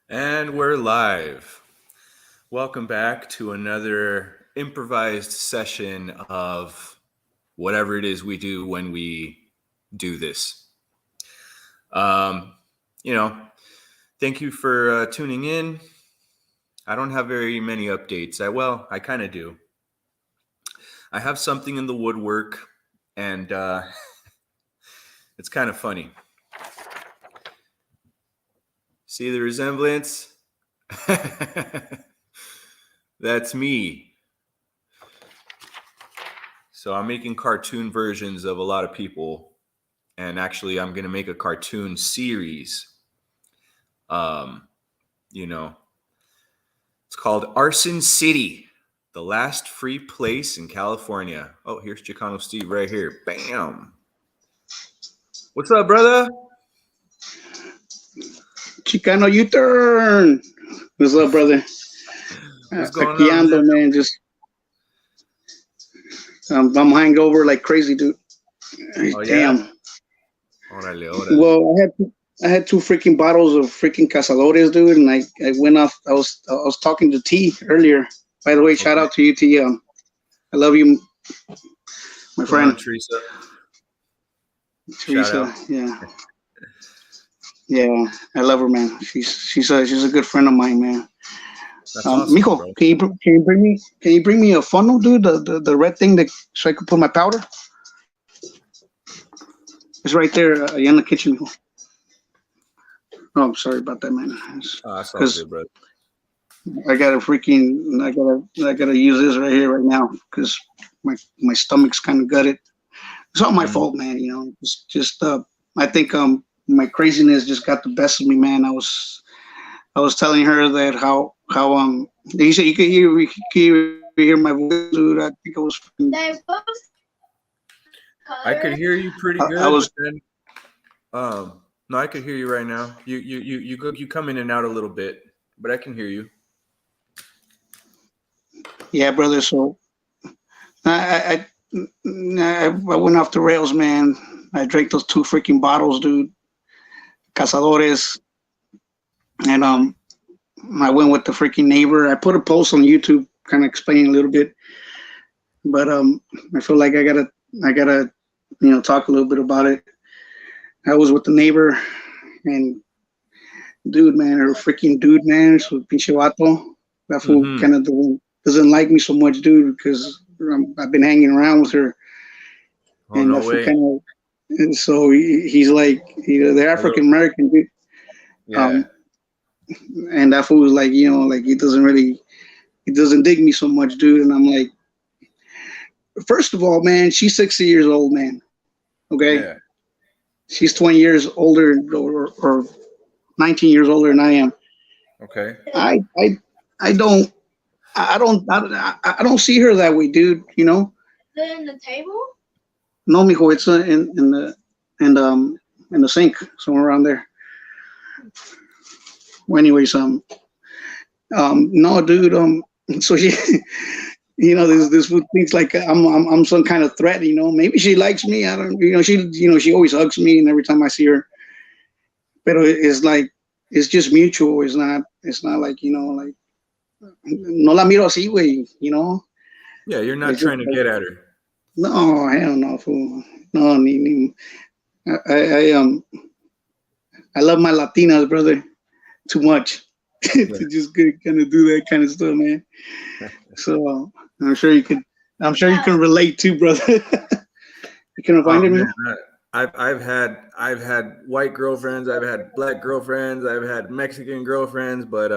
And we're live. Welcome back to another improvised session of whatever it is we do when we do this. Um, you know, thank you for tuning in. I don't have very many updates. I kind of do. I have something in the woodwork, and it's kind of funny. See the resemblance? That's me. So I'm making cartoon versions of a lot of people, and actually, I'm gonna make a cartoon series. Um, you know, it's called Arson City, the last free place in California. Oh, here's Chicano Steve right here. Bam. What's up, brother? Chicano U-turn. What's up, brother? What's going Aquí on, ando, man? man. Just I'm hangover like crazy, dude. Oh yeah. Damn. Órale, órale. Well, I had two freaking bottles of freaking Cazadores, dude, and I went off. I was talking to T earlier. By the way, shout Okay. out to you, T. I love you, my What's going on, friend Teresa? Shout Teresa. out. Yeah. I love her, man. She's a good friend of mine, man. That's awesome, Mijo, bro. can you bring me a funnel, dude? The red thing that so I could put my powder. It's right there in the kitchen, mijo. Oh, I'm sorry about that, man. Oh, that's all Because good, brother. I gotta use this right here right now because my stomach's kind of gutted. It's not my Mhm. fault, man. I think my craziness just got the best of me, man. I was telling her that how you said you could hear my voice, dude. I think I was I could hear you pretty I good, was but then no, I could hear you right now. You come in and out a little bit, but I can hear you. yeah, brother. So I went off the rails, man. I drank those two freaking bottles, dude. Cazadores, and I went with the freaking neighbor. I put a post on YouTube, kind of explaining a little bit, but I feel like I gotta talk a little bit about it. I was with the neighbor, and dude, man, her freaking dude, man, so pinche vato. That fool Mm-hmm. kind of doesn't like me so much, dude, because I've been hanging around with her, Oh and no that fool way. kind of. And so he's like, they're A little. African American, dude. Yeah. Um, and that fool was like, like he doesn't dig me so much, dude. And I'm like, first of all, man, she's 60 years old, man. Okay, Yeah. she's 20 years older or 19 years older than I am. Okay. I I I don't I don't see her that way, dude. No, mijo, it's in the sink somewhere around there. Well, anyways, no, dude, so she, this food thinks like I'm some kind of threat, Maybe she likes me. I don't, she always hugs me, and every time I see her, but it's like it's just mutual. It's not like like no la miro así, güey. Yeah, you're not It's just trying to like get at her. no, hell no, fool. No, I love my Latinas, brother, too much Yeah. to just kind of do that kind of stuff, man. So I'm sure you could. I'm sure you can relate too, brother. You can Oh find it, man, mijo? I've had white girlfriends, I've had black girlfriends, I've had Mexican girlfriends, but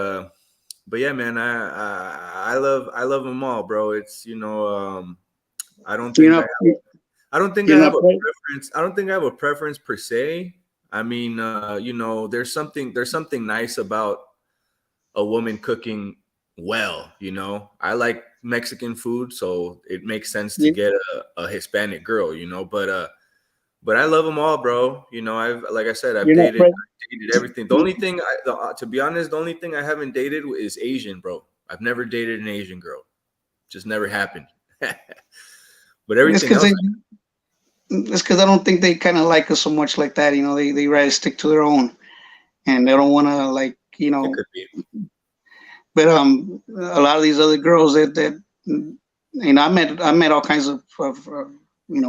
yeah, man, I love them all, bro. It's I don't You're think not. I don't think I You're have not. a preference. I don't think I have a preference per se. I mean, there's something nice about a woman cooking well. I like Mexican food, so it makes sense to You, get a Hispanic girl. But I love them all, bro. I've like I said, I've you're not. dated everything. The only thing, to be honest, the only thing I haven't dated is Asian, bro. I've never dated an Asian girl. Just never happened. But It's everything because else, I don't think they kind of like us so much like that. They rather stick to their own, and they don't want to like. you It know. could be. But a lot of these other girls that I met all kinds of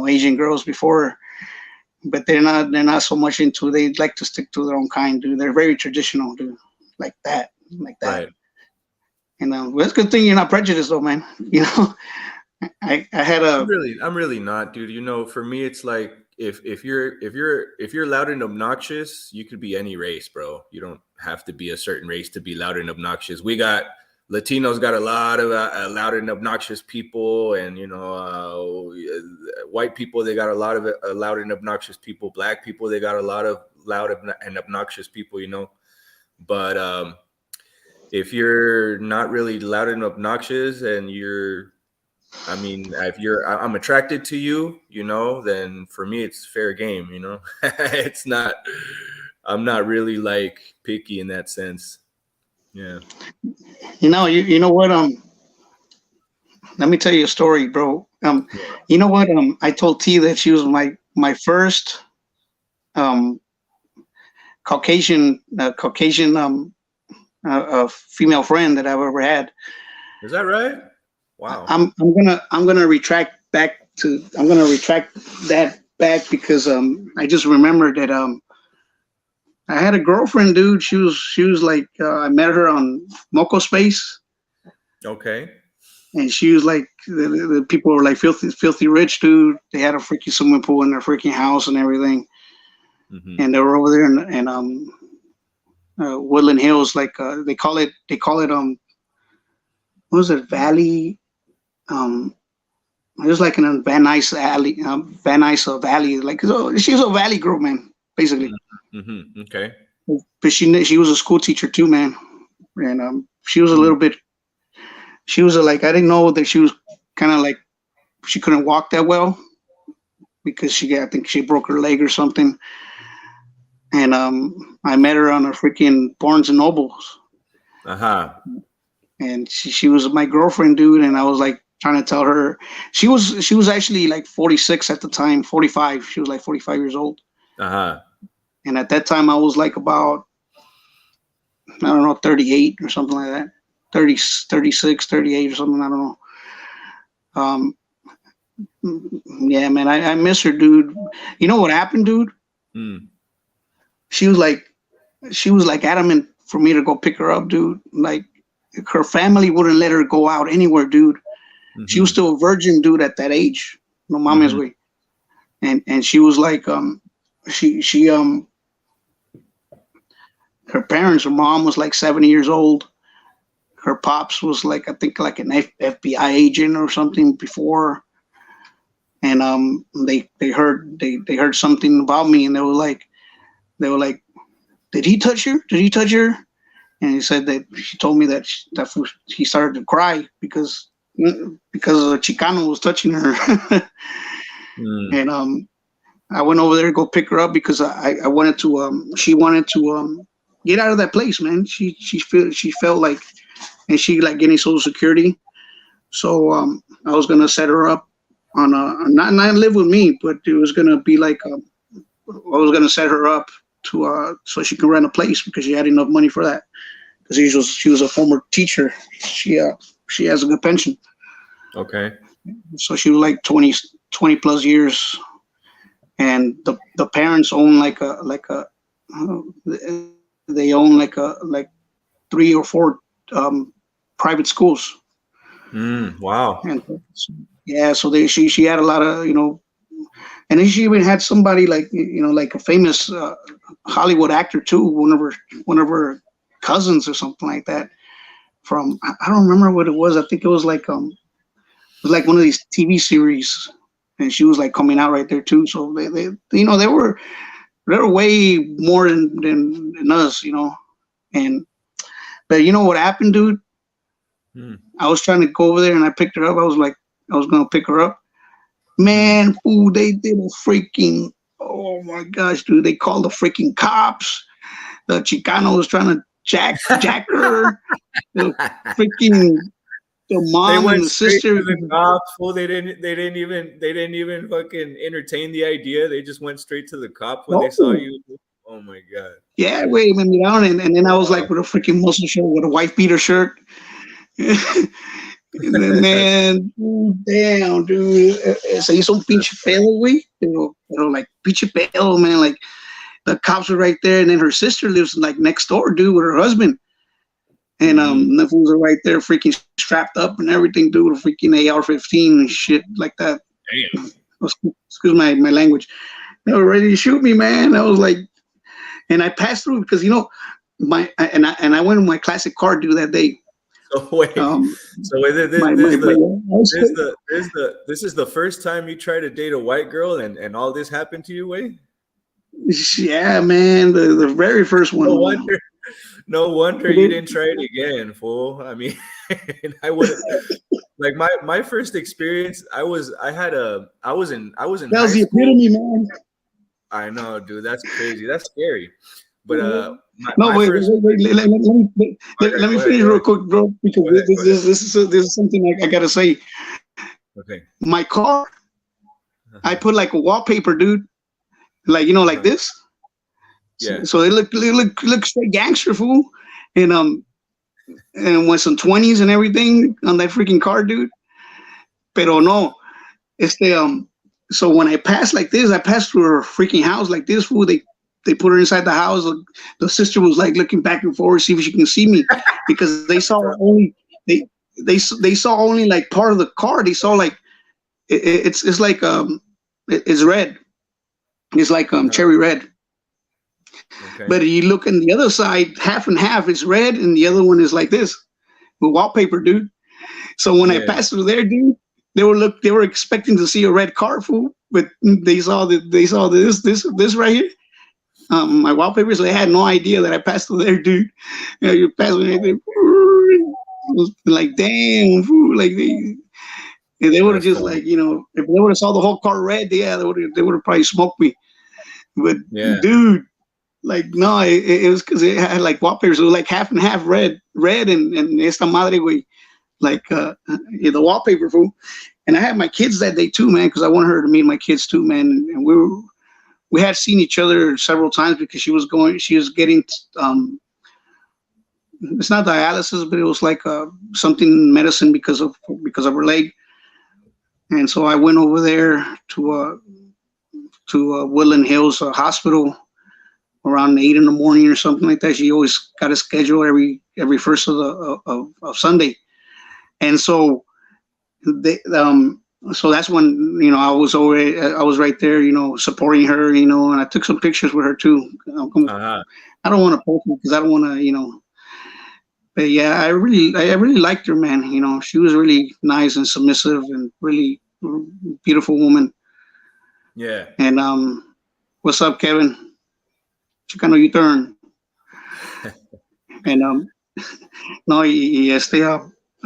Asian girls before, but they're not so much into. They like to stick to their own kind, dude. They're very traditional, dude, like that. Right. And well, it's a good thing you're not prejudiced, though, man. You know, I had a I'm really not, dude. You know, for me, it's like if you're loud and obnoxious, you could be any race, bro. You don't have to be a certain race to be loud and obnoxious. We got Latinos got a lot of loud and obnoxious people, and white people, they got a lot of loud and obnoxious people. Black people, they got a lot of loud and obnoxious people. But if you're not really loud and obnoxious, and I'm attracted to you, then for me it's fair game. It's not. I'm not really like picky in that sense. Yeah. you know what let me tell you a story, bro. You know what I told T that she was my first Caucasian female friend that I've ever had. Is that right? Wow. I'm gonna retract that back because I just remembered that I had a girlfriend, dude. She was like I met her on Moco Space. Okay. And she was like the people were like filthy rich, dude. They had a freaking swimming pool in their freaking house and everything. Mm-hmm. And they were over there in Woodland Hills, like they call it what was it, Valley? It was like in a Van Nuys Valley, like, so she was a Valley girl, man, basically. Mm-hmm. Okay. But she was a school teacher too, man, and she was a little bit. She was like, I didn't know that she was kind of like she couldn't walk that well because I think she broke her leg or something. And I met her on a freaking Barnes and Nobles. Uh-huh. And she was my girlfriend, dude. And I was like trying to tell her she was actually like 46 at the time, 45. She was like 45 years old. Uh-huh. And at that time I was like about, I don't know, 38 or something like that. 30, 36, 38 or something. I don't know. Yeah, man, I miss her, dude. You know what happened, dude? Mm. She was like adamant for me to go pick her up, dude. Like her family wouldn't let her go out anywhere, dude. Mm-hmm. She was still a virgin, dude, at that age. No mames, way. And she was like, her parents, her mom was like 70 years old. Her pops was like, I think like an FBI agent or something before. And they heard something about me, and they were like, did he touch her? Did he touch her? And he said that she told me that he started to cry because a Chicano was touching her. And I went over there to go pick her up because I wanted to. She wanted to get out of that place, man. She felt like, and she like getting Social Security. So I was gonna set her up on not live with me, but it was gonna be like I was gonna set her up to so she could rent a place because she had enough money for that. Because she was a former teacher. She has a good pension. Okay. So she was like 20 plus years, and the parents own they own like 3 or 4 private schools. Wow. And yeah, so she had a lot of, and then she even had somebody like, like a famous Hollywood actor too, one of her cousins or something like that. From, I don't remember what it was. I think it was like one of these TV series, and she was like coming out right there too. So they were way more than us, but you know what happened, dude? I was trying to go over there and I picked her up. I was going to pick her up. Man, ooh, they did a freaking, oh my gosh, dude. They called the freaking cops. The Chicano was trying to jack her. The mom and the sister. To the cops. Well, they didn't even fucking entertain the idea. They just went straight to the cop when they saw you. Oh my god. Yeah, wait, me down, and then I was like with a freaking muscle shirt, with a white beater shirt. And then, man, dude, damn, dude. Se hizo un pinche pedo, güey. Pero like, pinche pedo, man. Like, the cops were right there, and then her sister lives like next door, dude, with her husband. And the fools are right there, freaking strapped up and everything, dude, with a freaking AR-15 and shit like that. Damn. Excuse my language. They were ready to shoot me, man. I was like, and I passed through because I went in my classic car, dude, that day. So wait, this is the first time you try to date a white girl, and all this happened to you, Wade? Yeah, man, the very first one. No wonder you didn't try it again, fool. I mean, I would like my first experience. I was in That was the epitome, man. I know, dude. That's crazy. That's scary. But wait, let me finish real quick, bro, because this is something I gotta say. Okay. My car, I put like a wallpaper, dude, like like this. Yeah. So it look straight gangster, fool, and with some 20s and everything on that freaking car, dude. Pero no, so when I passed like this, I passed through her freaking house like this, fool. They put her inside the house. The sister was like looking back and forth, see if she can see me, because they saw only they saw only like part of the car. They saw like it's like it's red. It's like cherry red. Okay. But you look on the other side, half and half. It's red, and the other one is like this with wallpaper, dude. So when I passed through there, dude, they were expecting to see a red car, fool, but they saw this right here. My wallpaper, so they had no idea that I passed through there, dude. You passed through there, like damn, fool, like they would have just like if they would have saw the whole car red, they would have probably smoked me. But dude, like no, it was because it had like wallpapers. It was like half and half red, and esta madre, güey, like the wallpaper, fool. And I had my kids that day too, man, because I wanted her to meet my kids too, man. And we had seen each other several times because she was getting it's not dialysis, but it was like something medicine because of her leg. And so I went over there to Woodland Hills Hospital around 8 in the morning or something like that. She always got a schedule every first of Sunday, and so so that's when I was right there, supporting her, and I took some pictures with her too. I don't want to post it because I don't want to, but yeah, I really liked her, man. She was really nice and submissive and really beautiful woman. Yeah. And what's up, Kevin? Chicano U-turn. And no,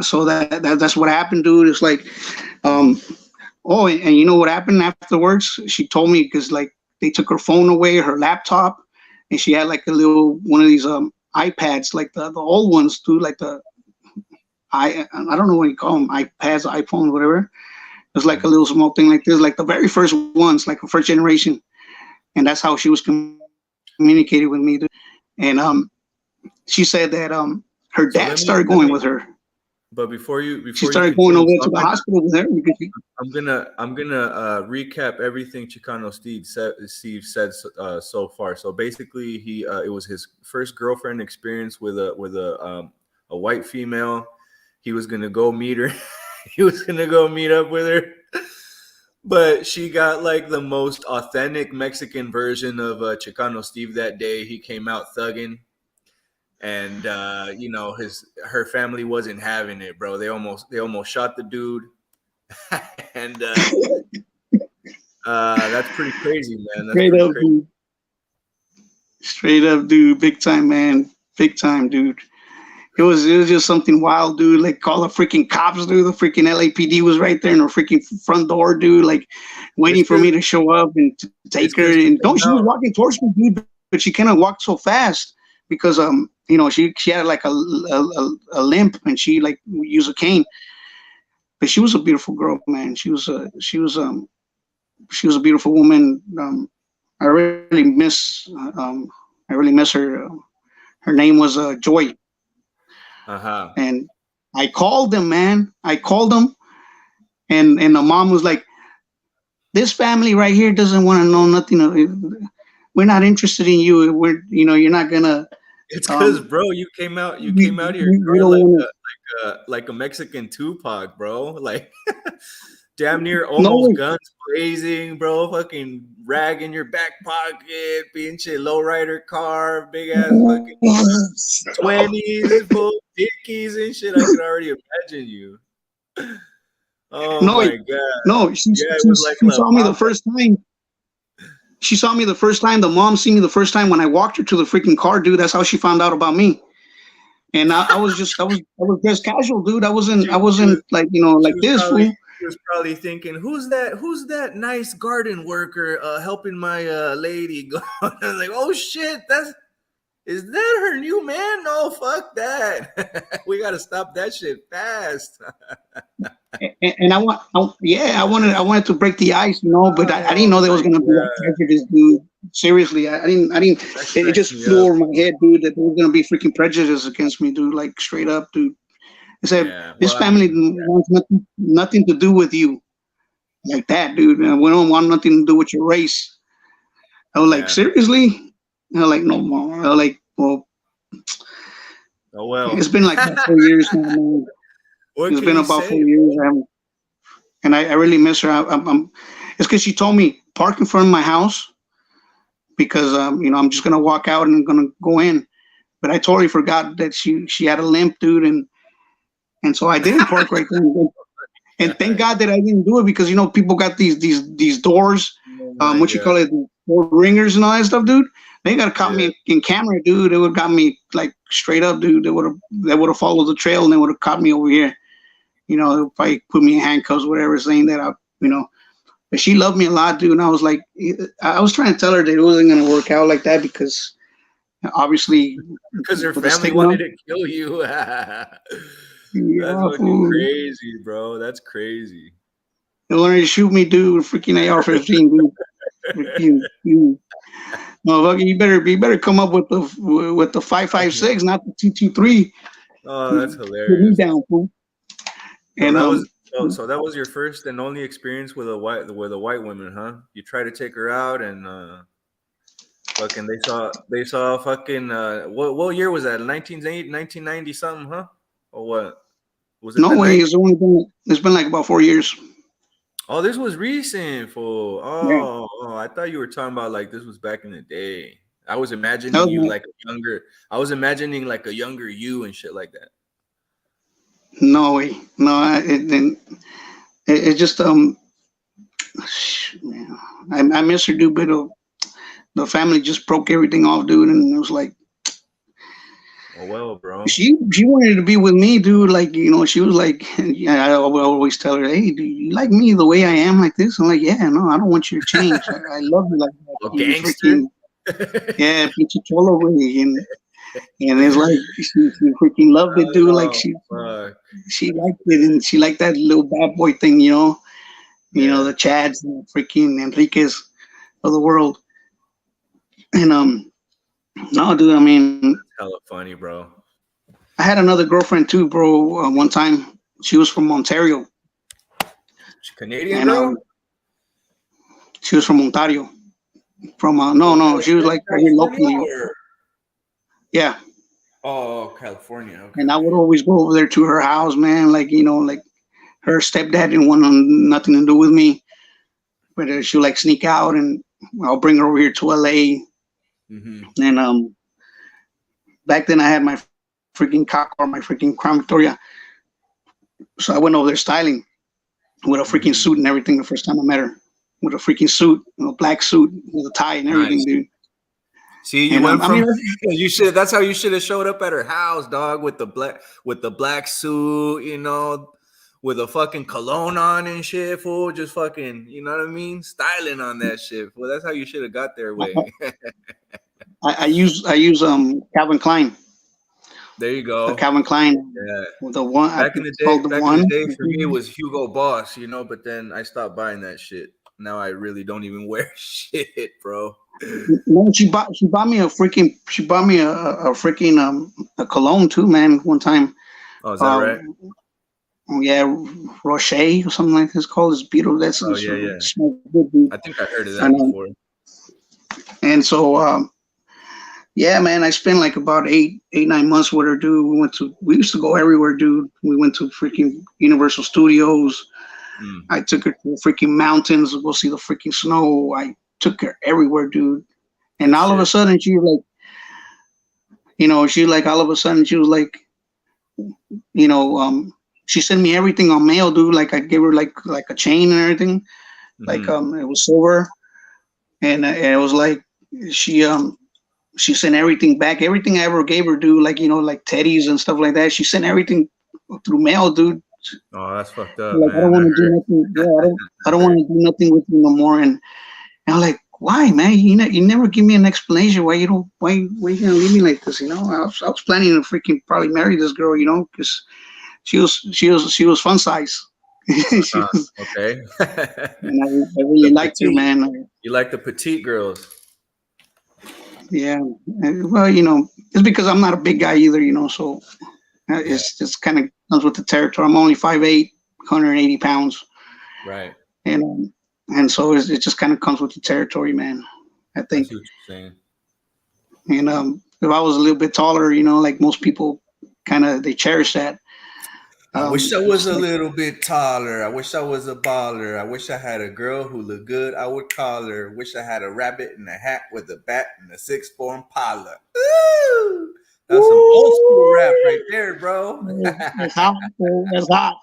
so that's what happened, dude. It's like, and you know what happened afterwards? She told me because like they took her phone away, her laptop, and she had like a little one of these iPads, like the old ones, dude, like I don't know what you call them, iPads, iPhones, whatever. It was like a little small thing like this, like the very first ones, like the first generation, and that's how she was communicating with me, dude. And she said that her dad started going with her. But before she started going over to the hospital with her. I'm gonna recap everything Chicano Steve said so far. So basically, it was his first girlfriend experience with a white female. He was gonna go meet her. He was gonna go meet up with her, but she got like the most authentic Mexican version of Chicano Steve that day. He came out thugging. And her family wasn't having it, bro. They almost shot the dude, and that's pretty crazy, man. That's straight up, dude. Big time, man. Big time, dude. It was just something wild, dude. Like call the freaking cops, dude. The freaking LAPD was right there in her freaking front door, dude. Like waiting for me to show up and to take her. And she was walking towards me, dude, but she kind of walked so fast because she had like a limp and she like used a cane, but she was a beautiful girl, man. She was a beautiful woman. I really miss um, I really miss her. Her name was Joy, Uh-huh. and I called them, man. I called them, and the mom was like, "This family right here doesn't want to know nothing. We're not interested in you. We're you're not gonna It's because, um bro, you came out here, we car don't want to." like a Mexican Tupac, bro. Like damn near No almost way. guns blazing, bro. Fucking rag in your back pocket, pinche lowrider car, big ass fucking 20s, full dickies and shit. I could already imagine you. Oh No, my god. no. She, Yeah, it she was like she La saw me the Bamba. first time. She saw me the first time. The mom seen me the first time when I walked her to the freaking car, dude. That's how she found out about me. And I was just I was just casual, dude. I She was wasn't like She like was this probably fool. she was probably thinking, Who's that nice garden worker helping my lady go?" I was like, "Oh shit, that's is that her new man? No, fuck that. We gotta stop that shit fast." And yeah, I wanted to break the ice, but I didn't Oh know there was my gonna be like god, prejudice, dude. Seriously, I didn't. that It cracks just me flew up, over my bro. head, dude, that there was gonna be freaking prejudice against me, dude. Like straight up, dude. I said Yeah. this Well, I family mean, wants nothing to do with you, like that, dude. We don't want nothing to do with your race. I was like, yeah. seriously? I was like, no more. I was like, well, Oh well. it's been like about 4 years now, man. What It's can been you about say, 4 years, bro? and I really miss her. It's because she told me park in front of my house because I'm just gonna walk out and I'm gonna go in. But I totally forgot that she had a limp, dude, and so I didn't park right there. And thank God. God that I didn't do it because people got these doors, Oh my what you god. call it, door ringers and all that stuff, dude. They got caught Yeah. me in camera, dude. They would have got me like straight up, dude. They would have followed the trail and they would have caught me over here. They'll probably put me in handcuffs, whatever, saying that you know. But she loved me a lot, dude. And I was like, I was trying to tell her that it wasn't gonna work out like that because obviously Because her with the family stigma. wanted to kill you. That's Yeah, fucking fool. crazy, bro. That's crazy. They wanted to shoot me, dude, with freaking AR-15, dude. You motherfucker, you better come up with the 5.56, not the 2.23. Oh, that's Put me hilarious. down, fool. So And that was your first and only experience with a white woman, huh? You tried to take her out and fucking they saw fucking what year was that? 1990 something, huh? Or what? Was it no the way, 90s? it's been like about 4 years. Oh, this was recent, fool. Yeah, I thought you were talking about like this was back in the day. I was that imagining was you like I was imagining like a younger you and shit like that. no way. No, it just man, I miss her, dude. But the family just broke everything off, dude, and it was like Oh well, bro. she wanted to be with me, dude. Like she was like, yeah. I would always tell her, hey, do you like me the way I am, like this? I'm like, yeah, no, I don't want you to change. I love you like that. A You gangster. freaking yeah, pinche cholo, güey. And it's like she freaking loved it, dude. Like Oh she fuck. she liked it, and she liked that little bad boy thing, Yeah. the Chads and freaking Enriquez of the world. And no, dude. I mean, Hella funny, bro. I had another girlfriend too, bro. One time, she was from Ontario, She Canadian and girl? she was from Ontario. From no, she was like right here California locally. or Yeah, oh California. Okay, and I would okay. always go over there to her house, man. Like like her stepdad didn't want nothing to do with me, but she'll like sneak out, and I'll bring her over here to LA. Mm-hmm. And back then I had my freaking cock or my freaking Crown Victoria, so I went over there styling with a freaking Mm-hmm. suit and everything. The first time I met her, with a freaking suit, black suit with a tie and everything, Nice. dude. See, you And went I from mean, you should. That's how you should have showed up at her house, dog, with the black suit, with a fucking cologne on and shit, fool. Just fucking, you know what I mean? Styling on that shit. Well, that's how you should have got there, I, way. I use Calvin Klein, There you the go. Calvin Klein, Yeah. with the one. I think it's called the Back in the one. day, for me, it was Hugo Boss, but then I stopped buying that shit. Now I really don't even wear shit, bro. No, she bought me a freaking a cologne too, man. One time, Oh, is that right? yeah, Rocher or something like this called. It's beautiful. That's Oh yeah, yeah. smells good, dude. I think I heard of that And before. and so yeah, man, I spent like about 9 months with her, dude. We used to go everywhere, dude. We went to freaking Universal Studios. Mm. I took her to the freaking mountains to go see the freaking snow. I took her everywhere, dude. And Good all of a shit. sudden, all of a sudden, she was like, you know, she sent me everything on mail, dude. Like I gave her like a chain and everything. Like Mhm. it was silver, and it was like she sent everything back. Everything I ever gave her, dude. Like like teddies and stuff like that. She sent everything through mail, dude. Oh, that's fucked up, Like I don't man. That want to do hurt. nothing. Yeah, I That don't want hurt. to do nothing with you no more. And I'm like, why, man? You never give me an explanation why you don't why you gonna leave me like this? I was planning to freaking probably marry this girl, because she was fun size. she was, Okay. and I The really liked her, petite. man. You like the petite girls. Yeah. Well, it's because I'm not a big guy either, so Yeah. it's just kind of comes with the territory. I'm only 5'8", 180 pounds, Right. and so it just kind of comes with the territory, man. I I think. see what you're saying. And if I was a little bit taller, like most people, kind of they cherish that. I wish I was Just a like, little bit taller. I wish I was a baller. I wish I had a girl who looked good. I would call her. Wish I had a rabbit in a hat with a bat and a 6'4" Impala. Ooh, that's some old school rap right there, bro. it's hot, it's hot.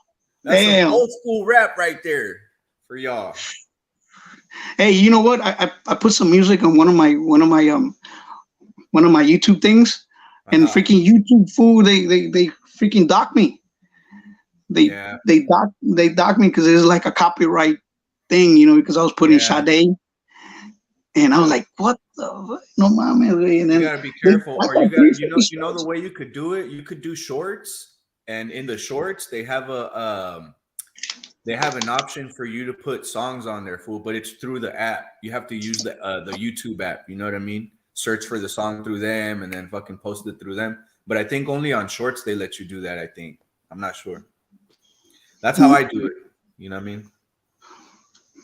That's some Damn. old school rap right there for y'all. Hey, you know what? I put some music on one of my YouTube things, and Uh-huh. freaking YouTube fool, they freaking dock me. They Yeah, they dock me because it's like a copyright thing, because I was putting yeah. Sade, and I was Yep. like, what the no mames, and You then gotta be careful, I or you got got three you freaking know the strikes. way you could do it. You could do shorts, and in the shorts they have an option for you to put songs on there, fool. But it's through the app. You have to use the YouTube app. You know what I mean? Search for the song through them, and then fucking post it through them. But I think only on shorts they let you do that. I think I'm not sure. That's how I do it. You know what I mean?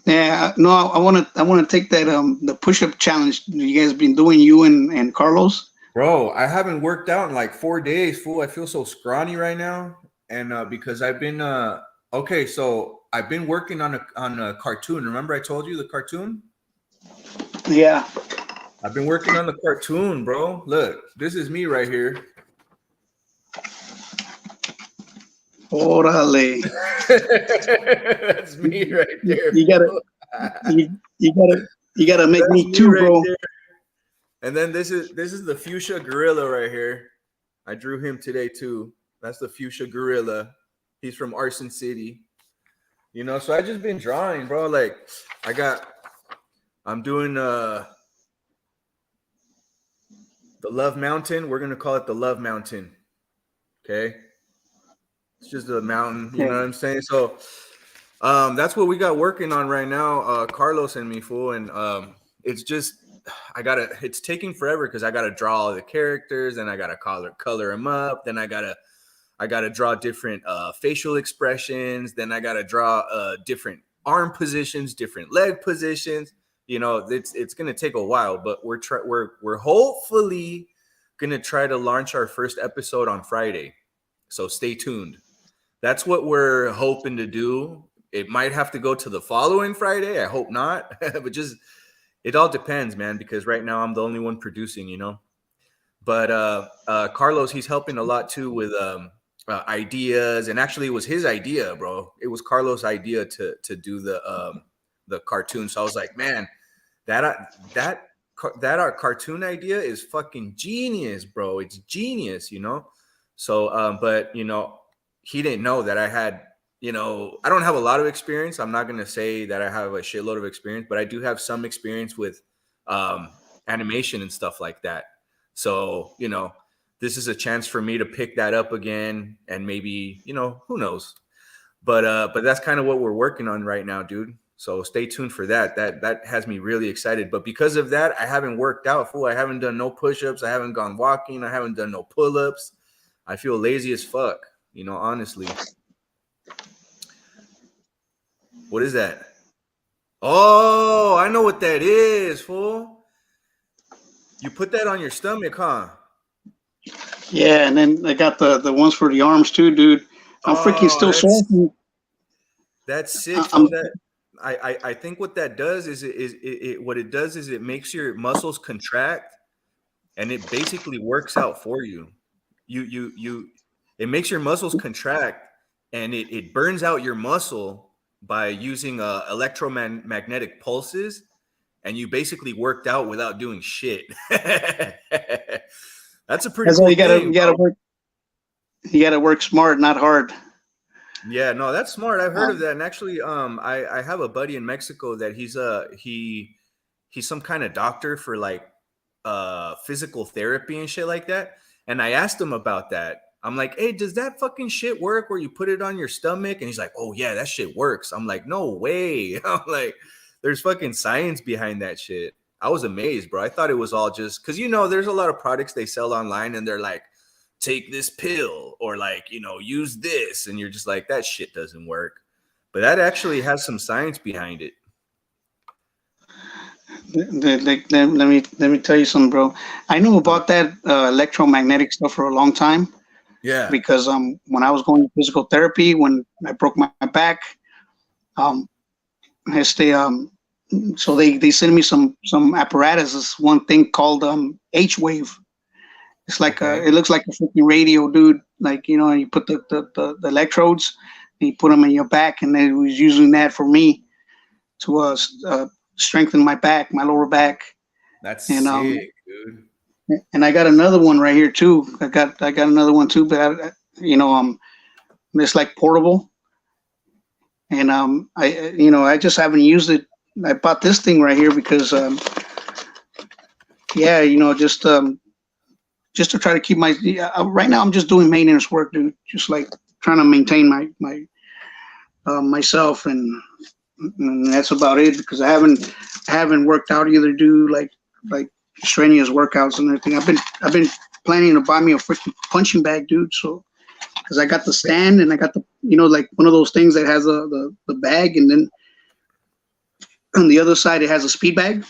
Yeah, no, I want to take that the push up challenge you guys been doing, you and Carlos. Bro, I haven't worked out in like 4 days, fool. I feel so scrawny right now, and because I've been okay, so I've been working on a cartoon. Remember I told you the cartoon? Yeah. I've been working on the cartoon, bro. Look, this is me right here. Orale. That's me right You, there, you gotta fool. you gotta make That's me me too, right bro. there. And then this is the fuchsia gorilla right here. I drew him today too. That's the fuchsia gorilla. He's from Arson City. So I just been drawing, bro. Like I'm doing the Love Mountain. We're gonna call it the Love Mountain. Okay. It's just a mountain, you Yeah. know what I'm saying? So that's what we got working on right now, Carlos and me, fool. And it's just it's taking forever because I gotta draw all the characters, and I gotta color them up, then I gotta draw different facial expressions. Then I gotta draw different arm positions, different leg positions. It's gonna take a while, but we're hopefully gonna try to launch our first episode on Friday. So stay tuned. That's what we're hoping to do. It might have to go to the following Friday. I hope not, but just it all depends, man. Because right now I'm the only one producing. But Carlos, he's helping a lot too with ideas, and actually, it was his idea, bro. It was Carlos' idea to do the cartoon. So I was like, man, that cartoon idea is fucking genius, bro. It's genius. So, but he didn't know that I had. I don't have a lot of experience. I'm not gonna say that I have a shitload of experience, but I do have some experience with animation and stuff like that. So, this is a chance for me to pick that up again, and maybe, who knows. But that's kind of what we're working on right now, dude. So stay tuned for that. That has me really excited. But because of that, I haven't worked out, fool. I haven't done no push-ups. I haven't gone walking. I haven't done no pull-ups. I feel lazy as fuck, honestly. What is that? Oh, I know what that is, fool. You put that on your stomach, huh? Yeah, and then I got the ones for the arms too, dude. I'm freaking still sore. That's sick, fool. I think what that does is it makes your muscles contract, and it basically works out for you. It makes your muscles contract, and it burns out your muscle by using electromagnetic pulses, and you basically worked out without doing shit. That's a pretty cool thing. You gotta work smart, not hard. Yeah, no, that's smart. I've heard of that. And actually, I have a buddy in Mexico that he's some kind of doctor for like physical therapy and shit like that. And I asked him about that. I'm like, hey, does that fucking shit work where you put it on your stomach? And he's like, oh yeah, that shit works. I'm like, no way. I'm like, there's fucking science behind that shit. I was amazed, bro. I thought it was all just because there's a lot of products they sell online and they're like, take this pill or like, use this. And you're just like, that shit doesn't work. But that actually has some science behind it. Let me tell you something, bro. I knew about that electromagnetic stuff for a long time. Yeah. Because when I was going to physical therapy, when I broke my back, so they sent me some apparatus. This one thing called H-wave. It's like it looks like a freaking radio, dude. Like, you put the electrodes and you put them in your back, and they was using that for me to strengthen my back, my lower back. That's sick, dude. And I got another one right here too. I got another one too, but it's like portable. And I just haven't used it. I bought this thing right here because just to try to keep my right now I'm just doing maintenance work, dude. Just like trying to maintain my myself, and that's about it, because I haven't worked out either, dude. Like strenuous workouts and everything. I've been planning to buy me a freaking punching bag, dude. So because I got the stand and I got the like one of those things that has the bag, and then on the other side it has a speed bag.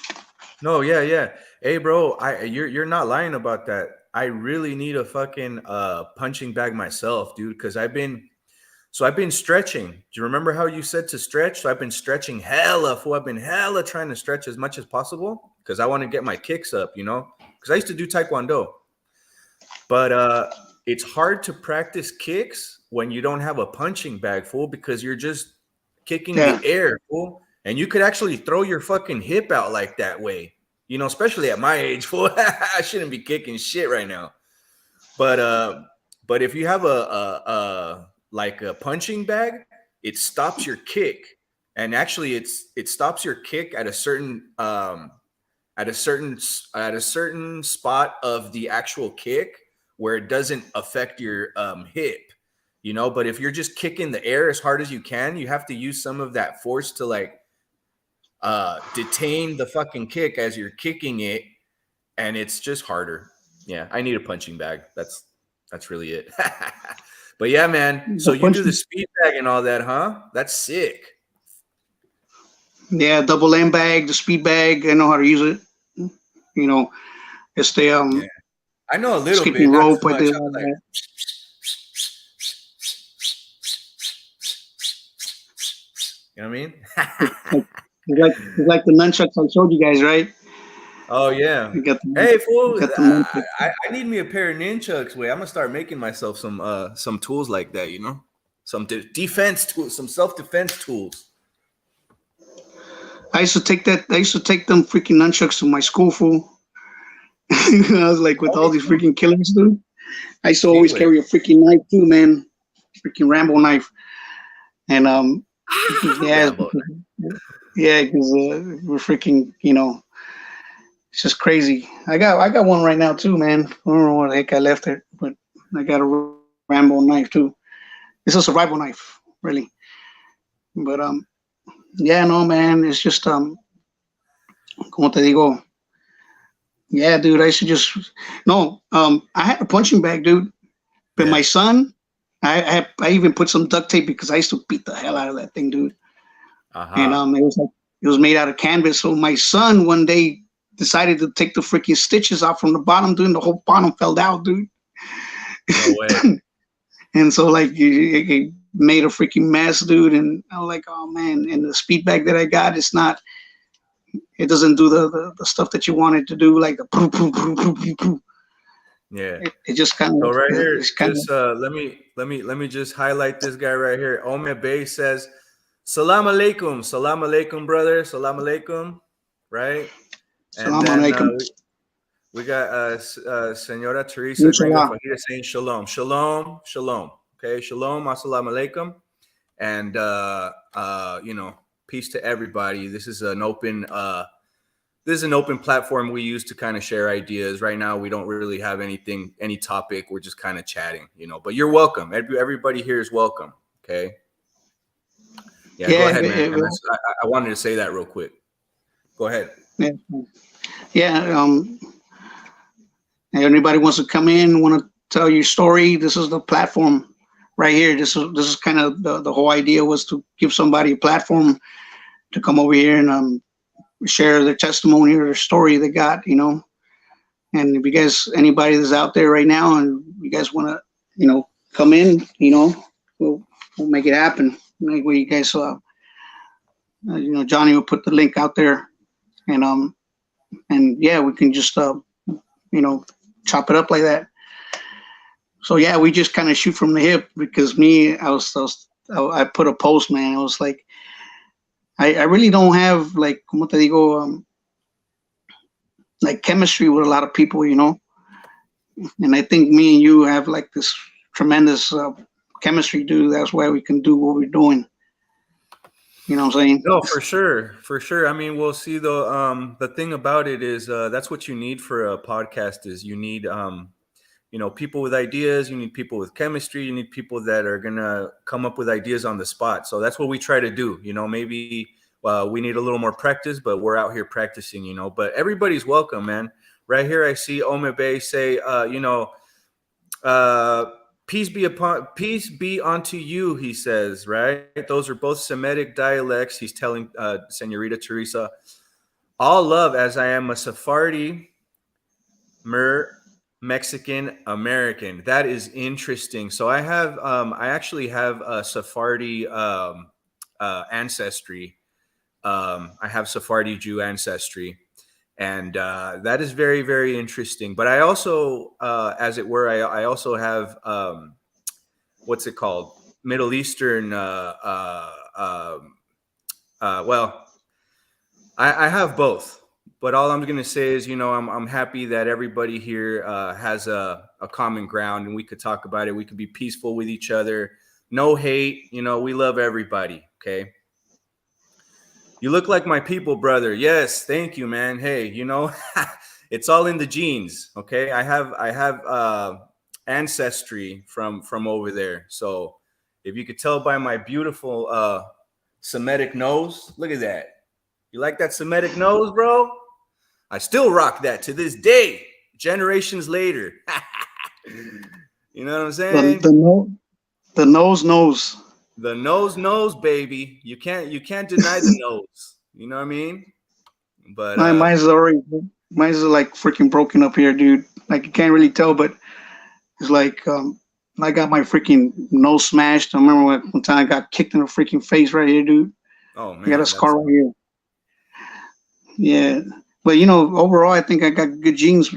No, yeah. Hey, bro, you're not lying about that. I really need a fucking punching bag myself, dude, because I've been stretching. Do you remember how you said to stretch? So I've been stretching hella, fool. I've been hella trying to stretch as much as possible because I want to get my kicks up, because I used to do Taekwondo. But it's hard to practice kicks when you don't have a punching bag, fool, because you're just kicking the air, fool. And you could actually throw your fucking hip out like that way. Especially at my age, fool. I shouldn't be kicking shit right now. But if you have a punching bag, it stops your kick, and actually it stops your kick at a certain spot of the actual kick where it doesn't affect your hip, But if you're just kicking the air as hard as you can, you have to use some of that force to like detain the fucking kick as you're kicking it, and it's just harder. Yeah, I need a punching bag. That's really it. But yeah, man. So you do the speed bag and all that, huh? That's sick. Yeah, double M bag, the speed bag. I know how to use it. It's the yeah. I know a little bit. Rope, not too much. You know what I mean? It's like the nunchucks I showed you guys, right? Oh yeah. Hey fool, I need me a pair of nunchucks. Wait, I'm gonna start making myself some tools like that. Some defense tools, some self-defense tools. I used to take them freaking nunchucks to my school, fool. I was like with all these freaking killers, dude. I used to always carry a freaking knife too, man. Freaking Rambo knife, and yeah, because we're freaking, it's just crazy. I got one right now too, man. I don't know where the heck I left it, but I got a Rambo knife too. It's a survival knife, really. But yeah, no, man, it's just como te digo, yeah, dude, I should just no, I had a punching bag, dude, but my Yeah. son, I even put some duct tape because I used to beat the hell out of that thing, dude, and Aha. it was like it was made out of canvas. So my son one day decided to take the freaking stitches out from the bottom, dude, and the whole bottom fell out, dude. No way. And so like it made a freaking mess, dude. And I'm like, oh man. And the speed bag that I got, it doesn't do the stuff that you want it to do, like the poo, poo, poo, poo, poo, poo. Yeah. It just kind So of right here, it's kind of just let me just highlight this guy right here. Ome Bey says, "Salam alaikum, salam alaikum, brother, salam alaikum," right? And salam then alaikum. we got Senora Teresa Gringo Inshallah. Fajita saying shalom, shalom, shalom. Okay, shalom, assalamu alaikum, and peace to everybody. This is an open platform we use to kind of share ideas. Right now, we don't really have any topic. We're just kind of chatting, but you're welcome. Everybody here is welcome. Okay. Yeah, go ahead, man. I wanted to say that real quick. Go ahead. Yeah, yeah. Anybody wants to come in, want to tell your story? This is the platform right here. This is kind of the whole idea was to give somebody a platform to come over here and share their testimony or their story they got, And if you guys, anybody that's out there right now, and you guys want to, come in, we'll make it happen. Like where you guys, Johnny will put the link out there, and yeah, we can just, chop it up like that. So yeah, we just kind of shoot from the hip because I put a post, man. I was like, I really don't have like, como te digo, like chemistry with a lot of people, and I think me and you have like this tremendous chemistry, dude. That's why we can do what we're doing. You know what I'm saying? No, for sure. I mean, we'll see the thing about it is that's what you need for a podcast is you need people with ideas, you need people with chemistry, you need people that are gonna come up with ideas on the spot. So that's what we try to do. Maybe we need a little more practice, but we're out here practicing. But everybody's welcome, man. Right here, I see Ome Bey say, peace be unto you, he says, right? Those are both Semitic dialects. He's telling Senorita Teresa, all love as I am a Sephardi, Mexican American. That is interesting. So I actually have a Sephardi ancestry. I have Sephardi Jew ancestry. And that is very, very interesting. But I also, as it were, I also have, what's it called? Middle Eastern, well, I have both. But all I'm going to say is, I'm happy that everybody here has a common ground and we could talk about it. We could be peaceful with each other. No hate. We love everybody. Okay. You look like my people, brother. Yes, thank you, man. Hey, it's all in the genes. Okay, I have ancestry from over there. So if you could tell by my beautiful Semitic nose, look at that. You like that Semitic nose, bro? I still rock that to this day, generations later. You know what I'm saying? The nose knows. The nose, baby. You can't deny the nose. You know what I mean? But mine's like freaking broken up here, dude. Like you can't really tell, but it's like I got my freaking nose smashed. I remember one time I got kicked in the freaking face right here, dude. Oh man, I got a scar right here. Yeah, but overall, I think I got good genes.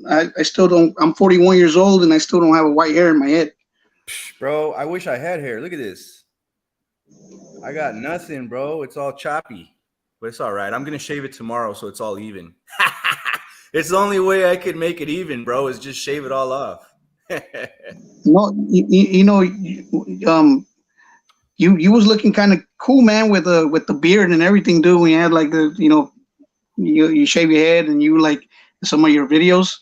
I still don't. I'm 41 years old and I still don't have a white hair in my head. Bro, I wish I had hair. Look at this. I got nothing, bro. It's all choppy, but it's all right. I'm going to shave it tomorrow so it's all even. It's the only way I could make it even, bro, is just shave it all off. No, you was looking kind of cool, man, with the beard and everything, dude. When you had like you shave your head and you like some of your videos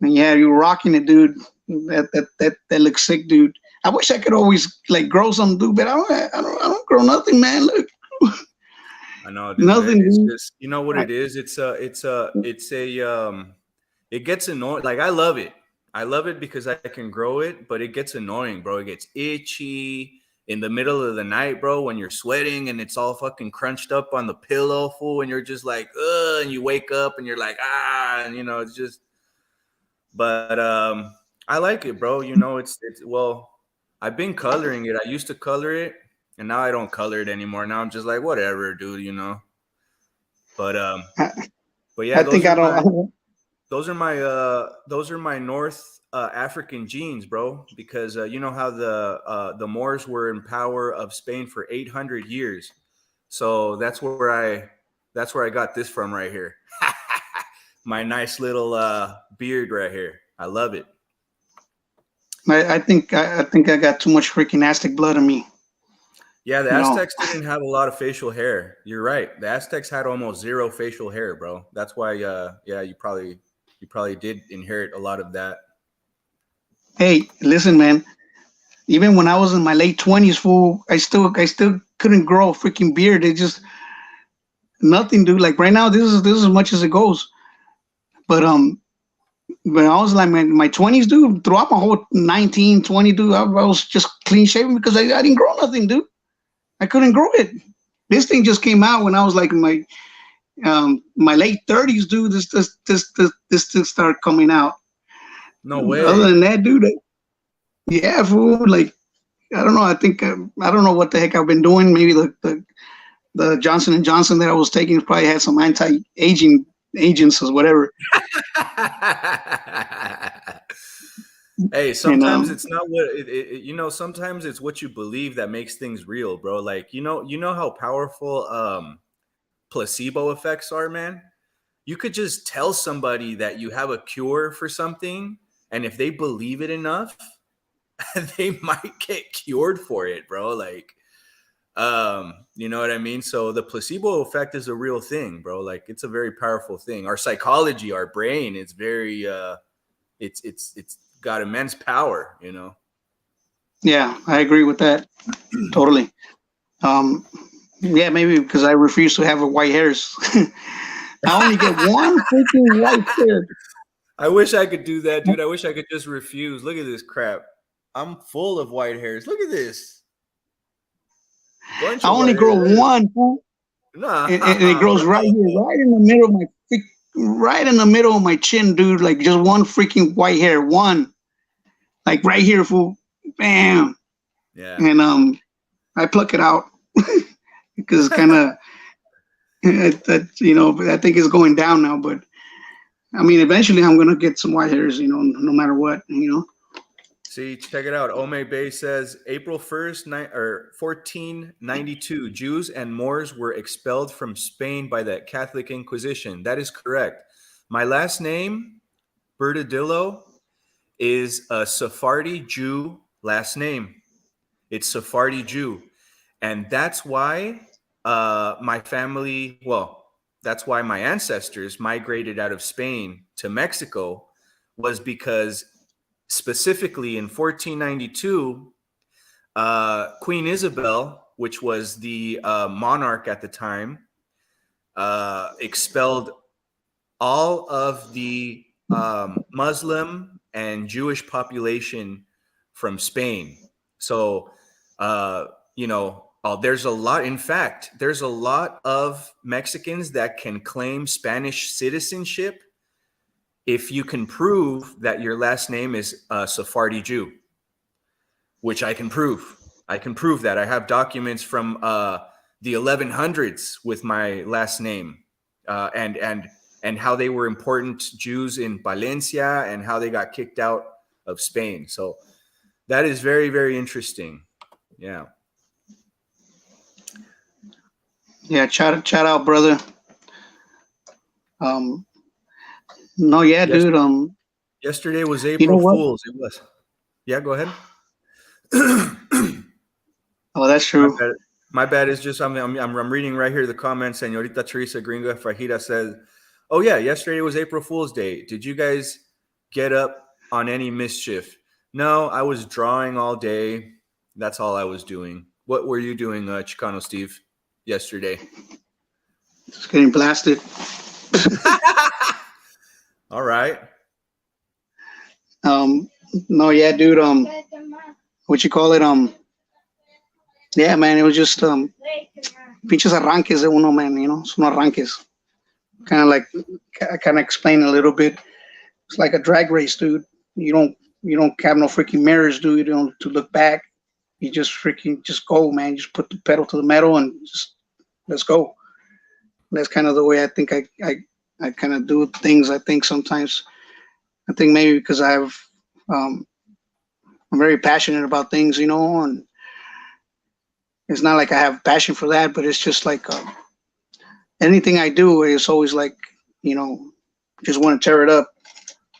and you were rocking it, dude. That looks sick, dude. I wish I could always like grow some, dude, but I don't grow nothing, man. Look, I know, dude. Nothing, It's dude. just, you know what it is. It gets annoying. Like I love it. I love it because I can grow it, but it gets annoying, bro. It gets itchy in the middle of the night, bro, when you're sweating and it's all fucking crunched up on the pillow, fool, and you're just like, ugh, and you wake up and you're like, ah, and you know, it's just. But I like it, bro. You know, it's well, I've been coloring it. I used to color it, and now I don't color it anymore. Now I'm just like, whatever, dude. You know. But I, but yeah, I think I don't. those are my North African genes, bro. Because you know how the Moors were in power of Spain for 800 years, so that's where I got this from right here. My nice little beard right here. I love it. I think I got too much freaking Aztec blood in me. Yeah, the You know. Aztecs didn't have a lot of facial hair. You're right. The Aztecs had almost zero facial hair, bro. That's why yeah, you probably did inherit a lot of that. Hey, listen, man. Even when I was in my late 20s, fool, I still couldn't grow a freaking beard. It just nothing, dude. Like right now, this is as much as it goes. But when I was like my 20s, dude, throughout my whole 19, 20, dude, I was just clean shaven because I didn't grow nothing, dude. I couldn't grow it. This thing just came out when I was like in my late 30s, dude. This thing started coming out. No Other way. than that, dude, yeah, fool. Like I don't know. I think I don't know what the heck I've been doing. Maybe the Johnson and Johnson that I was taking probably had some anti-aging agents or whatever. Hey, And sometimes it's not what you know. Sometimes it's what you believe that makes things real, bro. Like you know how powerful placebo effects are, man. You could just tell somebody that you have a cure for something, and if they believe it enough, they might get cured for it, bro. Like, you know what I mean? So the placebo effect is a real thing, bro. Like, it's a very powerful thing. Our psychology, our brain, it's very, it's got immense power, you know. yeah, I agree with that totally. Um, yeah, maybe because I refuse to have white hairs. I only get one freaking white hair. I wish I could do that, dude. I wish I could just refuse. Look at this crap. I'm full of white hairs. Look at this bunch I of only white grow hairs. one, fool, Nah, and it grows right here, bro. right in the middle of right in the middle of my chin, dude. Like just one freaking white hair, one, like right here, fool. Bam, Yeah. and I pluck it out because it's kind of I think it's going down now, but I mean, eventually I'm gonna get some white hairs, no matter what, See, check it out. Ome Bay says April 1st, 1492, Jews and Moors were expelled from Spain by the Catholic Inquisition. That is correct. My last name, Bertadillo, is a Sephardi Jew last name. It's Sephardi Jew. And that's why my family, well, that's why my ancestors migrated out of Spain to Mexico, was because specifically in 1492, Queen Isabel, which was the monarch at the time, expelled all of the Muslim and Jewish population from Spain. So, you know, there's a lot. In fact, there's a lot of Mexicans that can claim Spanish citizenship if you can prove that your last name is Sephardi Jew, which I can prove. I can prove that. I have documents from the 1100s with my last name, and how they were important Jews in Valencia and how they got kicked out of Spain. So that is very, very interesting. Yeah. yeah. Chat out, brother. No, yeah, Yes. dude. Yesterday was You know April what? Fool's. It was. Yeah, go ahead. Oh, that's My true. bad. My bad is just I'm reading right here the comments. Señorita Teresa Gringa Fajita says, "Oh yeah, yesterday was April Fool's Day. Did you guys get up on any mischief?" No, I was drawing all day. That's all I was doing. What were you doing, Chicano Steve? yesterday? Just getting blasted. All right. No, yeah, dude. What you call it? Yeah, man. It was just pinches arranques de uno, man. You know, son arranques. Kind of like I kind of explain a little bit. It's like a drag race, dude. You don't have no freaking mirrors, dude. You don't to look back. You just freaking just go, man. You just put the pedal to the metal and just let's go. That's kind of the way I think I kind of do things. I think sometimes I think maybe because I'm very passionate about things, you know, and it's not like I have passion for that, but it's just like anything I do is always like, you know, just want to tear it up.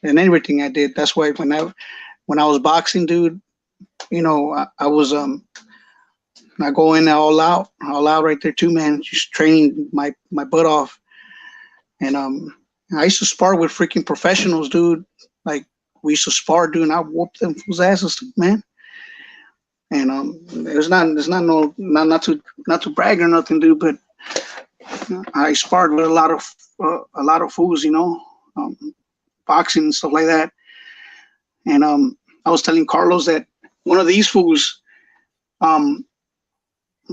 And everything I did. That's why when I was boxing, dude, you know, I was I go in all out right there too, man. Just training my butt off. And I used to spar with freaking professionals, dude. Like we used to spar, dude, and I whooped them fools' asses, man. And it's not to brag or nothing, dude, but I sparred with a lot of fools, you know, boxing and stuff like that. And I was telling Carlos that one of these fools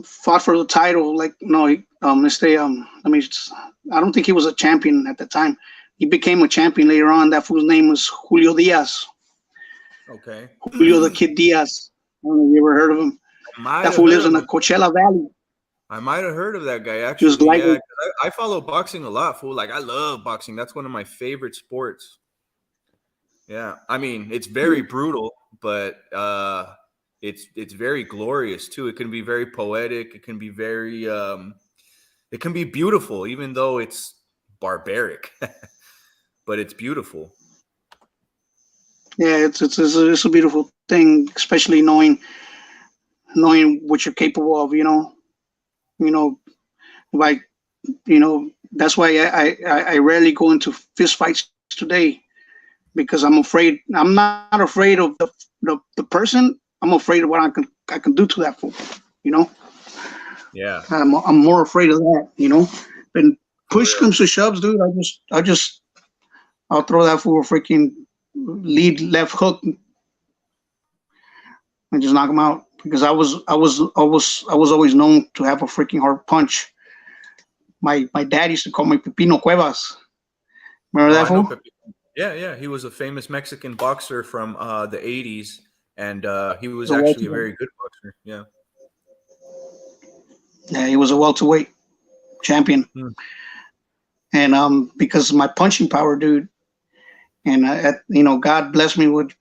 fought for the title. Like no, I don't think he was a champion at the time. He became a champion later on. That fool's name was Julio Diaz. Okay. Julio the Kid Diaz. I don't know if you ever heard of him. That fool lives in the Coachella Valley. I might have heard of that guy He was actually. like, Yeah, I follow boxing a lot, fool. Like I love boxing. That's one of my favorite sports. Yeah, I mean it's very brutal, but it's very glorious too. It can be very poetic. It can be very it can be beautiful, even though it's barbaric, but it's beautiful. yeah, it's a beautiful thing, especially knowing what you're capable of. You know, like that's why I rarely go into fist fights today because I'm afraid. I'm not afraid of the person. I'm afraid of what I can do to that fool. You know, Yeah. I'm more afraid of that. You know, and push real. comes to shoves, dude. I'll throw that fool a freaking lead left hook and just knock him out because I was always known to have a freaking hard punch. My dad used to call me Pepino Cuevas. Remember that I know fool? Pepito. Yeah. He was a famous Mexican boxer from the 80s, and he was The actually a welterweight. very good boxer. Yeah. Yeah, he was a welterweight champion. Hmm. And because of my punching power, dude, and God blessed me with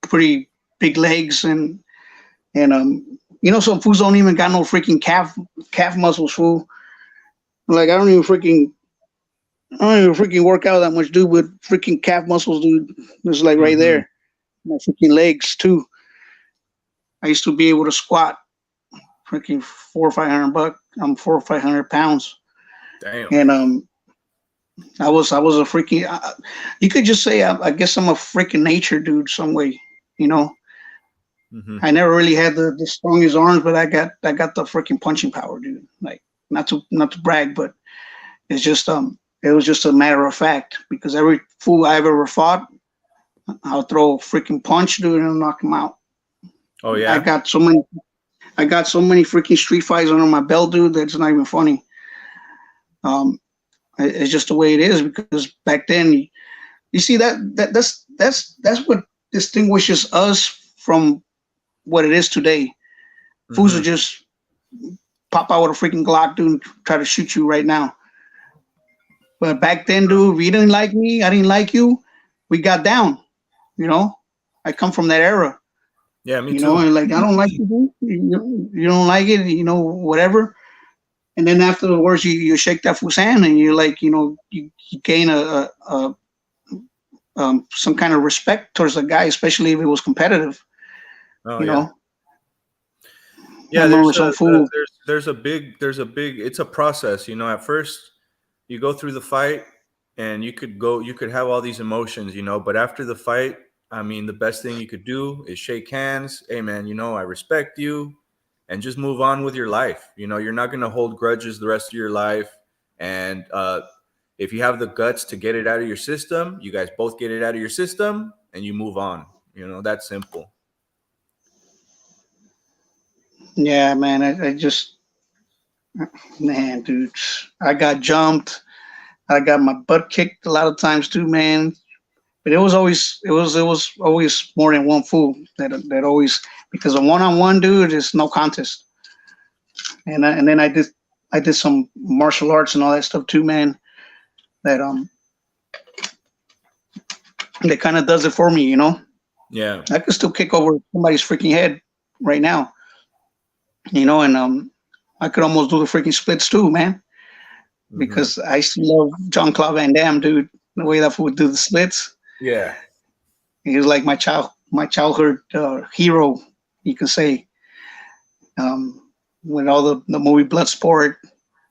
pretty big legs and some fools don't even got no freaking calf muscles, fool. Like I don't even freaking work out that much, dude, with freaking calf muscles, dude. It's like right Mm-hmm. there. My freaking legs too. I used to be able to squat freaking 400 or 500 bucks. I'm 400 or 500 pounds. Damn. And I was a freaking. You could just say I guess I'm a freaking nature dude some way. You know, Mm-hmm. I never really had the strongest arms, but I got the freaking punching power, dude. Like not to brag, but it's just it was just a matter of fact because every fool I ever fought, I'll throw a freaking punch, dude, and I'll knock him out. Oh yeah. I got so many freaking street fights under my belt, dude. That's not even funny. It's just the way it is because back then, you see that's what distinguishes us from what it is today. Fools Mm-hmm. will just pop out with a freaking Glock, dude, and try to shoot you right now. But back then, dude, if you didn't like me, I didn't like you, we got down. You know, I come from that era. Yeah, me You too. know, and like I don't like you, dude. You don't like it, whatever. And then afterwards, you shake that fool's hand, and you're like, you gain some kind of respect towards the guy, especially if it was competitive. Oh You yeah. know, I Yeah, remember some fool. there's a big it's a process, at first you go through the fight and you could have all these emotions, but after the fight, I mean, the best thing you could do is shake hands. Hey man, I respect you. and just move on with your life. You know, you're not going to hold grudges the rest of your life. And if you have the guts to get it out of your system, you guys both get it out of your system and you move on. You know, that's simple. Yeah, man. Man, dude, I got jumped. I got my butt kicked a lot of times too, man. But it was always more than one fool that always, because a one-on-one dude is no contest. And then I did some martial arts and all that stuff too, man. That kind of does it for me, you know. Yeah, I could still kick over somebody's freaking head right now, you know, and I could almost do the freaking splits too, man. Because I still love Jean-Claude Van Damme, dude. The way that fool would do the splits. Yeah, he was like my childhood hero, you could say. With all the movie Bloodsport,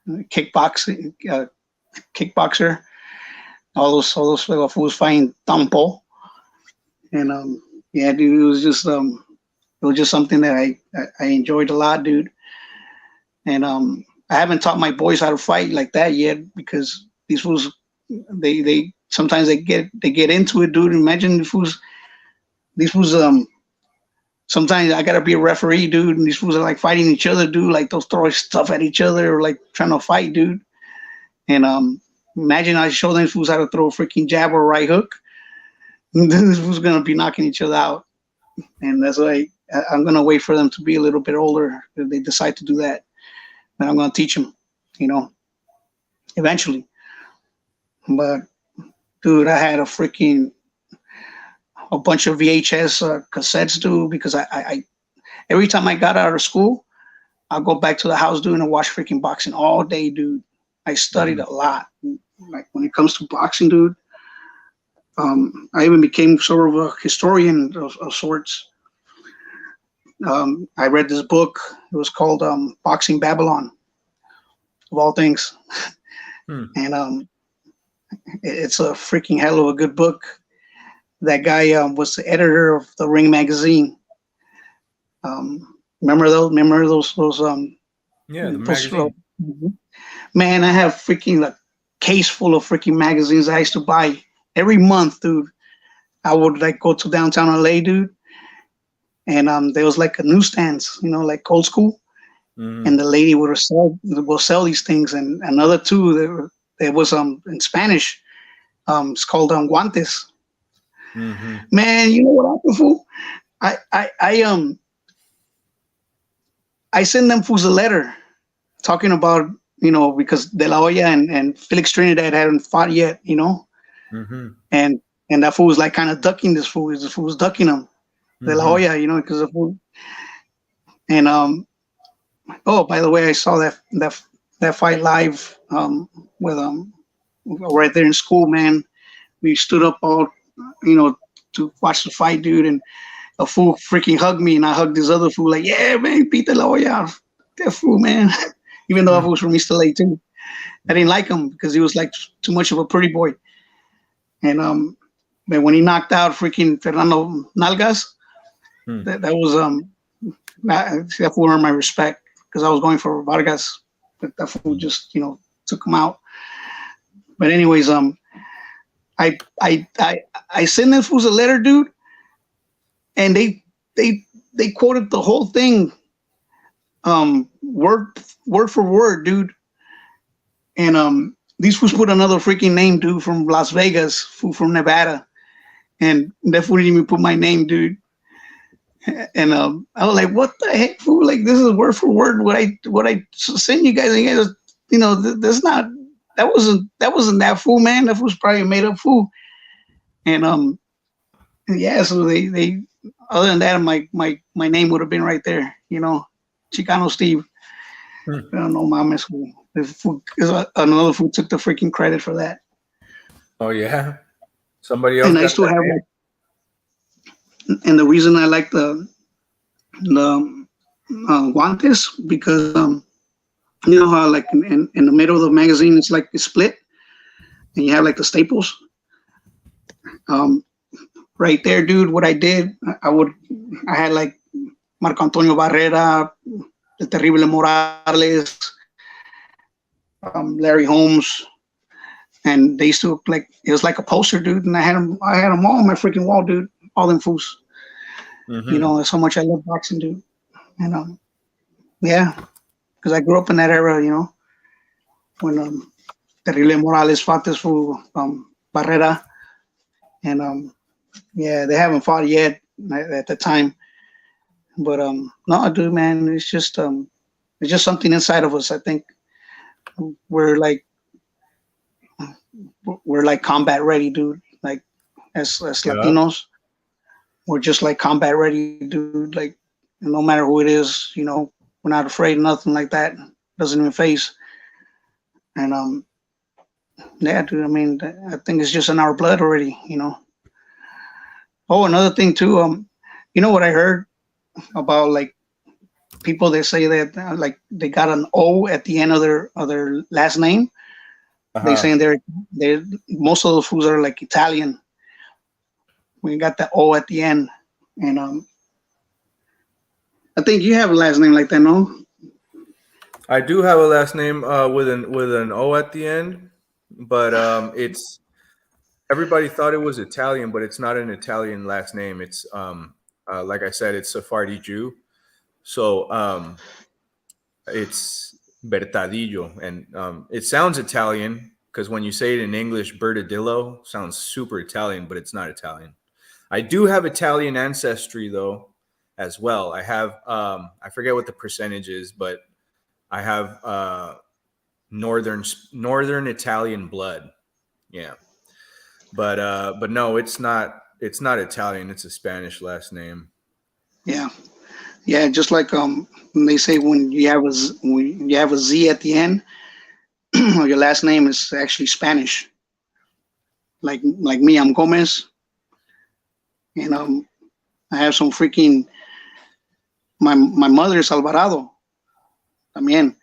kickboxer, all those little fools fighting Tampo, and yeah, dude, it was just something that I enjoyed a lot, dude. And I haven't taught my boys how to fight like that yet, because these fools, they sometimes they get into it, dude. Imagine these fools sometimes I gotta be a referee, dude, and these fools are like fighting each other, dude. Like they'll throw stuff at each other or like trying to fight, dude. And imagine I show them fools how to throw a freaking jab or a right hook. And then this fools gonna be knocking each other out. And that's why I'm gonna wait for them to be a little bit older if they decide to do that. And I'm gonna teach them, you know, eventually. But dude, I had a bunch of VHS cassettes, dude, because I every time I got out of school, I'll go back to the house, dude, and watch freaking boxing all day, dude. I studied a lot. Like when it comes to boxing, dude, I even became sort of a historian of sorts. I read this book. It was called Boxing Babylon, of all things. And it's a freaking hell of a good book. That guy was the editor of the Ring magazine. Remember those? Yeah, the magazine. Man, I have freaking a case full of freaking magazines I used to buy every month, dude. I would like go to downtown LA, dude, and there was like a newsstands, you know, like old school, and the lady will sell these things, and another two there was in Spanish. It's called Guantes. Man, you know what happened, fool? I send them fools a letter talking about, you know, because De La Hoya and Felix Trinidad hadn't fought yet, you know, and that fool was like kind of ducking this fool. This fool was ducking him, De La Hoya, you know, because of fool. And oh, by the way, I saw that fight live with right there in school, man. We stood up all, you know, to watch the fight, dude, and a fool freaking hugged me, and I hugged this other fool, like, yeah, man, beat De La Hoya, that fool, man. Even though I was from East LA too, I didn't like him because he was like too much of a pretty boy. And but when he knocked out freaking Fernando Nalgas, that was that fool earned my respect, because I was going for Vargas, but that fool just, you know, took him out. But anyways, I sent them fools a letter, dude, and they quoted the whole thing, word for word, dude. And these fools put another freaking name, dude, from Las Vegas, fool from Nevada, and that fool didn't even put my name, dude. And I was like, what the heck, fool? Like, this is word for word what I sent you guys. And you guys, you know, that wasn't that fool, man. That fool's probably a made up fool. And yeah, so they other than that, my name would have been right there, you know, Chicano Steve. I don't know, mames. Another fool took the freaking credit for that. Oh yeah, somebody else. And I still have like, and the reason I like the guantes, because you know how like in the middle of the magazine it's like it's split, and you have like the staples. Right there, dude. What I did, I had like Marco Antonio Barrera, El Terrible Morales, Larry Holmes, and they used to look like it was like a poster, dude. And I had them all on my freaking wall, dude. All them fools. You know, that's how much I love boxing, dude. And yeah, because I grew up in that era, you know, when Terrible Morales fought this fool Barrera, and yeah, they haven't fought yet at the time. But no, dude, man, it's just something inside of us. I think we're like combat ready, dude. Like as Latinos, we're just like combat ready, dude. Like no matter who it is, you know, we're not afraid of nothing like that. Doesn't even face. And yeah, dude. I mean, I think it's just in our blood already, you know. Oh, another thing too. You know what I heard about like people that say that like they got an O at the end of their last name. They saying they're most of those foods are like Italian. We got the O at the end, and I think you have a last name like that, no? I do have a last name with an O at the end, but it's everybody thought it was Italian, but it's not an Italian last name. It's like I said, it's Sephardi Jew, so it's Bertadillo, and it sounds Italian because when you say it in English, Bertadillo sounds super Italian, but it's not Italian. I do have Italian ancestry though, as well. I have I forget what the percentage is, but I have northern Italian blood. Yeah, but no, it's not Italian. It's a Spanish last name. Yeah, yeah. Just like when they say when you have a Z at the end, your last name is actually Spanish. Like me, I'm Gomez, and I have some freaking my mother is Alvarado. I mean,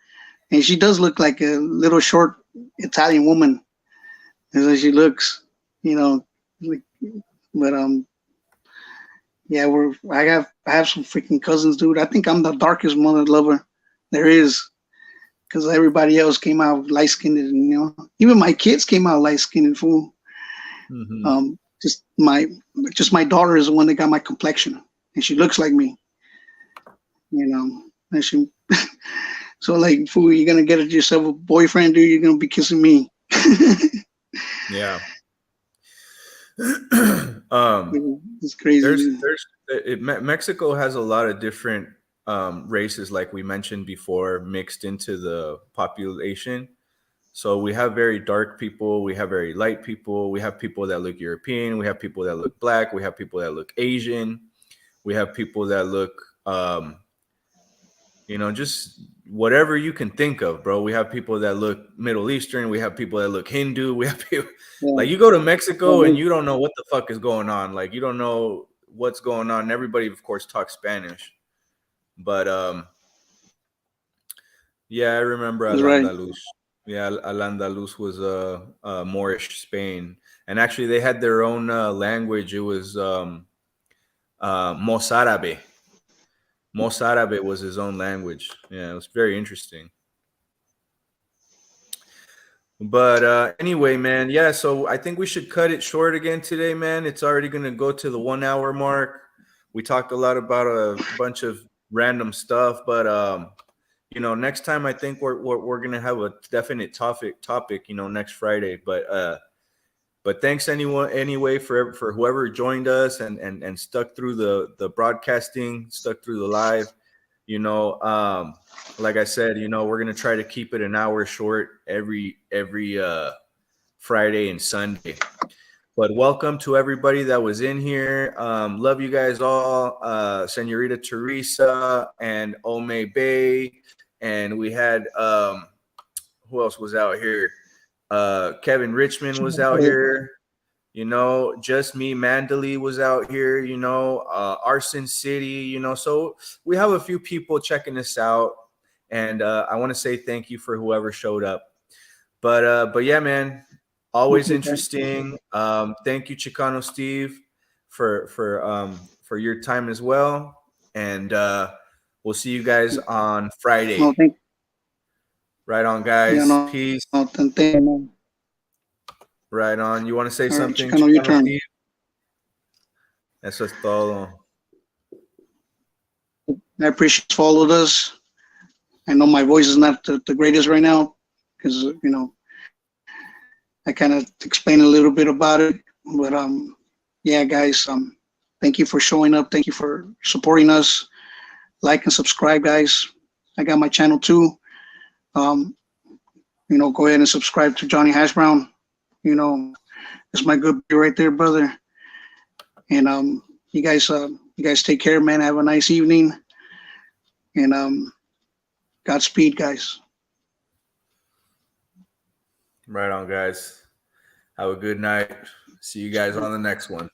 and she does look like a little short Italian woman, as she looks, you know. Like, but yeah, I have some freaking cousins, dude. I think I'm the darkest mother lover there is, because everybody else came out light skinned, and you know, even my kids came out light skinned, fool. Mm-hmm. Just my daughter is the one that got my complexion, and she looks like me, you know. And she, so like, fool, you're gonna get yourself a boyfriend, dude. You're gonna be kissing me. Yeah. It's crazy. Mexico has a lot of different races, like we mentioned before, mixed into the population. So we have very dark people, we have very light people, we have people that look European, we have people that look black, we have people that look Asian, we have people that look just whatever you can think of, bro. We have people that look Middle Eastern. We have people that look Hindu. We have people like you go to Mexico and you don't know what the fuck is going on. Like you don't know what's going on. And everybody, of course, talks Spanish. But yeah, I remember Al-Andalus. Right. Yeah, Al-Andalus was Moorish Spain, and actually they had their own language. It was Mozarabe. Mozarabe was his own language. Yeah, it was very interesting. But anyway, man, yeah, so I think we should cut it short again today, man. It's already going to go to the 1 hour mark. We talked a lot about a bunch of random stuff, but next time I think we're going to have a definite topic, next Friday. But thanks anyway for whoever joined us and stuck through the broadcasting, stuck through the live. Like I said, we're gonna try to keep it an hour short every Friday and Sunday. But welcome to everybody that was in here. Love you guys all, Senorita Teresa and Ome Bay, and we had who else was out here? Kevin Richmond was out here, Just Me Mandalay was out here, Arson City, so we have a few people checking us out, and I want to say thank you for whoever showed up. But yeah, man, always interesting. Thank you, Chicano Steve, for your time as well, and We'll see you guys on Friday. No, thank Right on, guys. Yeah, no, Peace. no, thank you, man. Right on. You want to say All right, something? Chicano, your Chicano turn. Steve? Eso es todo. I appreciate you followed us. I know my voice is not the greatest right now because I kind of explained a little bit about it, but yeah, guys, thank you for showing up. Thank you for supporting us. Like and subscribe, guys. I got my channel too. Go ahead and subscribe to Johnny Hash Brown. It's my good boy right there, brother. And you guys take care, man. Have a nice evening. And Godspeed, guys. Right on, guys. Have a good night. See you guys on the next one.